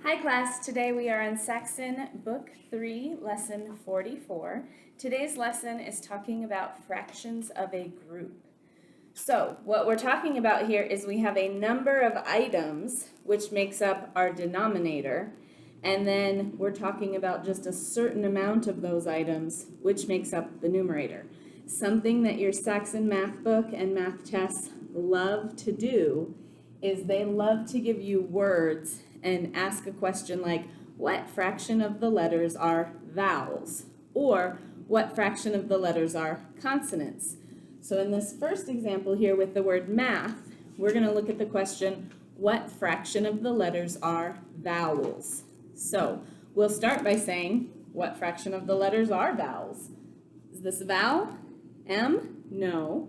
Hi class, today we are in Saxon Book 3, Lesson 44. Today's lesson is talking about fractions of a group. So what we're talking about here is we have a number of items which makes up our denominator, and then we're talking about just a certain amount of those items which makes up the numerator. Something that your Saxon math book and math tests love to do is they love to give you words and ask a question like, what fraction of the letters are vowels? Or what fraction of the letters are consonants? So in this first example here with the word math, we're going to look at the question, what fraction of the letters are vowels? So we'll start by saying, what fraction of the letters are vowels? Is this a vowel? M? No.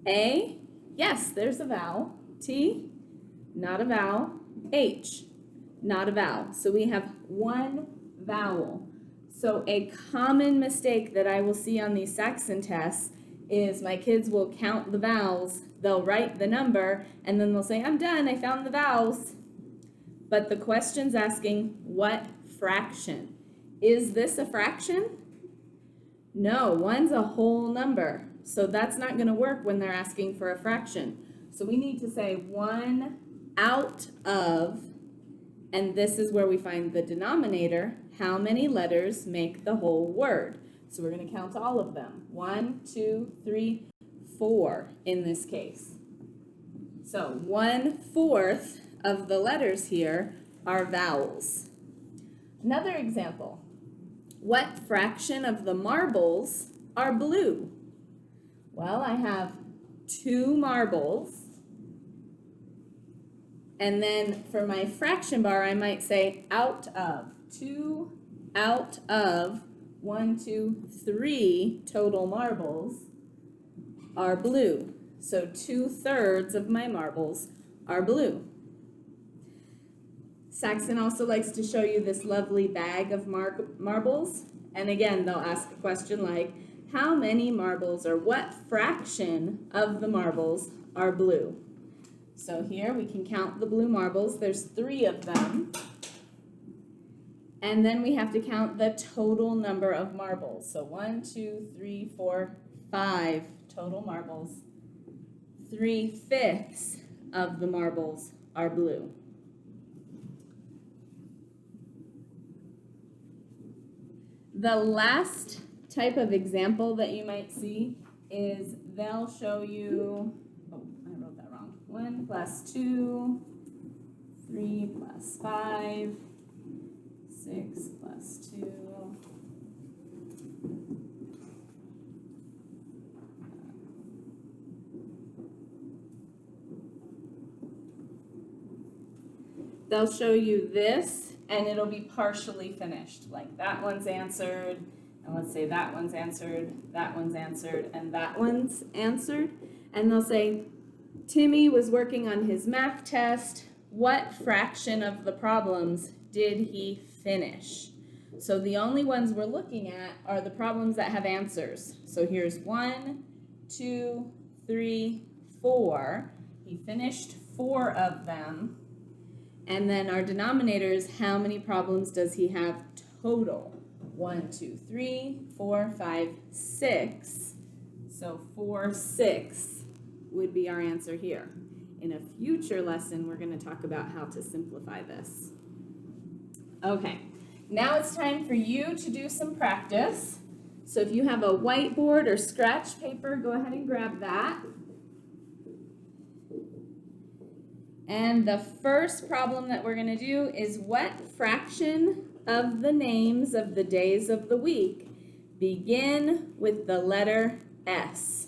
A? Yes, there's a vowel. T? Not a vowel. H? Not a vowel. So we have one vowel. So a common mistake that I will see on these Saxon tests is my kids will count the vowels, they'll write the number, and then they'll say, I'm done, I found the vowels. But the question's asking, what fraction? Is this a fraction? No, one's a whole number. So that's not going to work when they're asking for a fraction. So we need to say 1 out of, and this is where we find the denominator, how many letters make the whole word. So we're going to count all of them. 1, 2, 3, 4 in this case. So 1/4 of the letters here are vowels. Another example. What fraction of the marbles are blue? Well, I have 2 marbles. And then for my fraction bar, I might say out of. 2 out of 1, 2, 3 total marbles are blue. So 2/3 of my marbles are blue. Saxon also likes to show you this lovely bag of marbles. And again, they'll ask a question like, how many marbles or what fraction of the marbles are blue? So here we can count the blue marbles. There's 3 of them. And then we have to count the total number of marbles. So 1, 2, 3, 4, 5 total marbles. 3/5 of the marbles are blue. The last type of example that you might see is they'll show you, oh, I wrote that wrong. 1 + 2, 3 + 5, 6 + 2. They'll show you this, and it'll be partially finished. Like that one's answered, and let's say that one's answered, that one's answered, and that one's answered. And they'll say, Timmy was working on his math test. What fraction of the problems did he finish? So the only ones we're looking at are the problems that have answers. So here's 1, 2, 3, 4. He finished 4 of them. And then our denominator is how many problems does he have total? 1, 2, 3, 4, 5, 6. So 4/6 would be our answer here. In a future lesson, we're going to talk about how to simplify this. Okay, now it's time for you to do some practice. So if you have a whiteboard or scratch paper, go ahead and grab that. And the first problem that we're going to do is what fraction of the names of the days of the week begin with the letter S?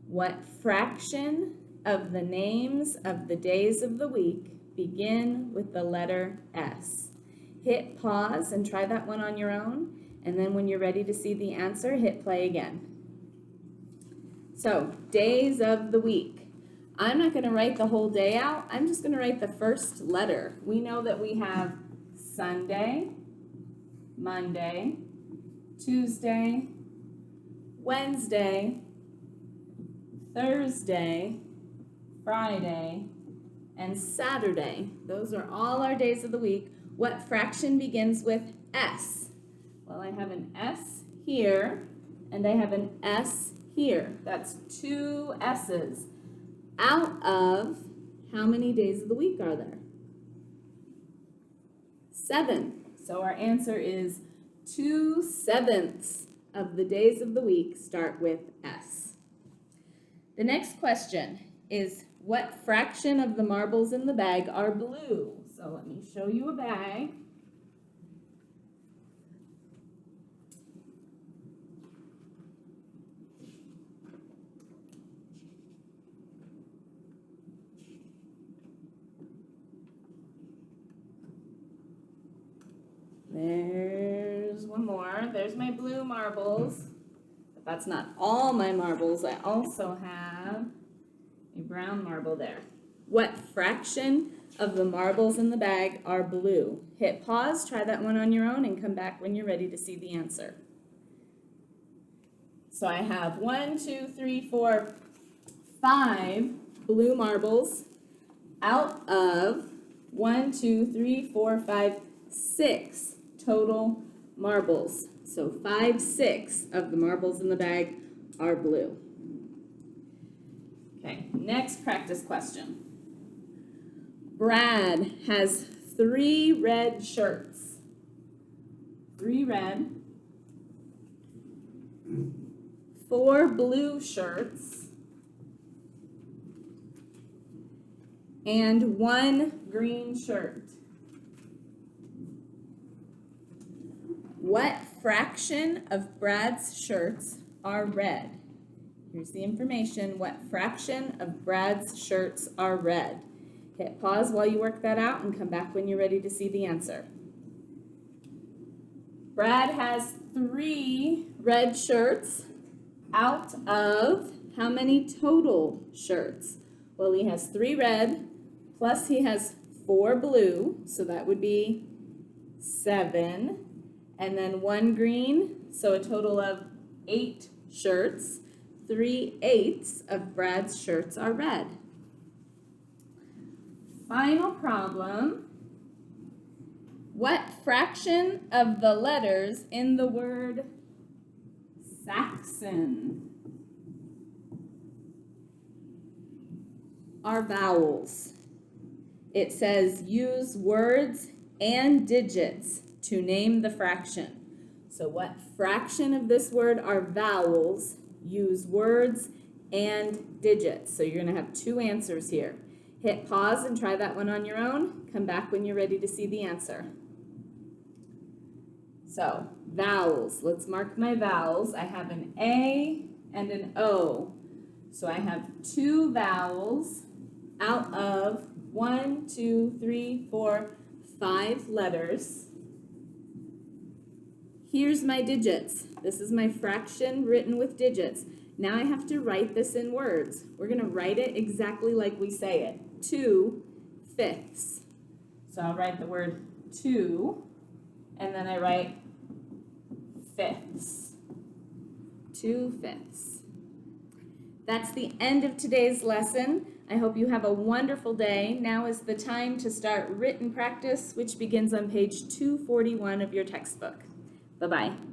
What fraction of the names of the days of the week begin with the letter S? Hit pause and try that one on your own, and then when you're ready to see the answer, hit play again. So, days of the week. I'm not going to write the whole day out. I'm just going to write the first letter. We know that we have Sunday, Monday, Tuesday, Wednesday, Thursday, Friday, and Saturday. Those are all our days of the week. What fraction begins with S? Well, I have an S here, and I have an S here. That's 2 S's. Out of how many days of the week are there? 7. So our answer is 2/7 of the days of the week start with S. The next question is, what fraction of the marbles in the bag are blue? So let me show you a bag. There's one more. There's my blue marbles. But that's not all my marbles. I also have a brown marble there. What fraction of the marbles in the bag are blue? Hit pause, try that one on your own, and come back when you're ready to see the answer. So I have 1, 2, 3, 4, 5 blue marbles out of 1, 2, 3, 4, 5, 6 total marbles. So 5/6 of the marbles in the bag are blue. Okay, next practice question. Brad has 3 red shirts. 3 red, 4 blue shirts, and 1 green shirt. What fraction of Brad's shirts are red? Here's the information. What fraction of Brad's shirts are red? Hit pause while you work that out and come back when you're ready to see the answer. Brad has 3 red shirts out of how many total shirts? Well, he has 3 red, plus he has 4 blue, so that would be 7. And then 1 green, so a total of 8 shirts. 3/8 of Brad's shirts are red. Final problem. What fraction of the letters in the word Saxon are vowels? It says use words and digits to name the fraction. So what fraction of this word are vowels? Use words and digits. So you're going to have 2 answers here. Hit pause and try that one on your own. Come back when you're ready to see the answer. So vowels. Let's mark my vowels. I have an A and an O. So I have 2 vowels out of 1, 2, 3, 4, 5 letters. Here's my digits. This is my fraction written with digits. Now I have to write this in words. We're going to write it exactly like we say it. 2/5. So I'll write the word 2, and then I write fifths. 2/5. That's the end of today's lesson. I hope you have a wonderful day. Now is the time to start written practice, which begins on page 241 of your textbook. Bye-bye.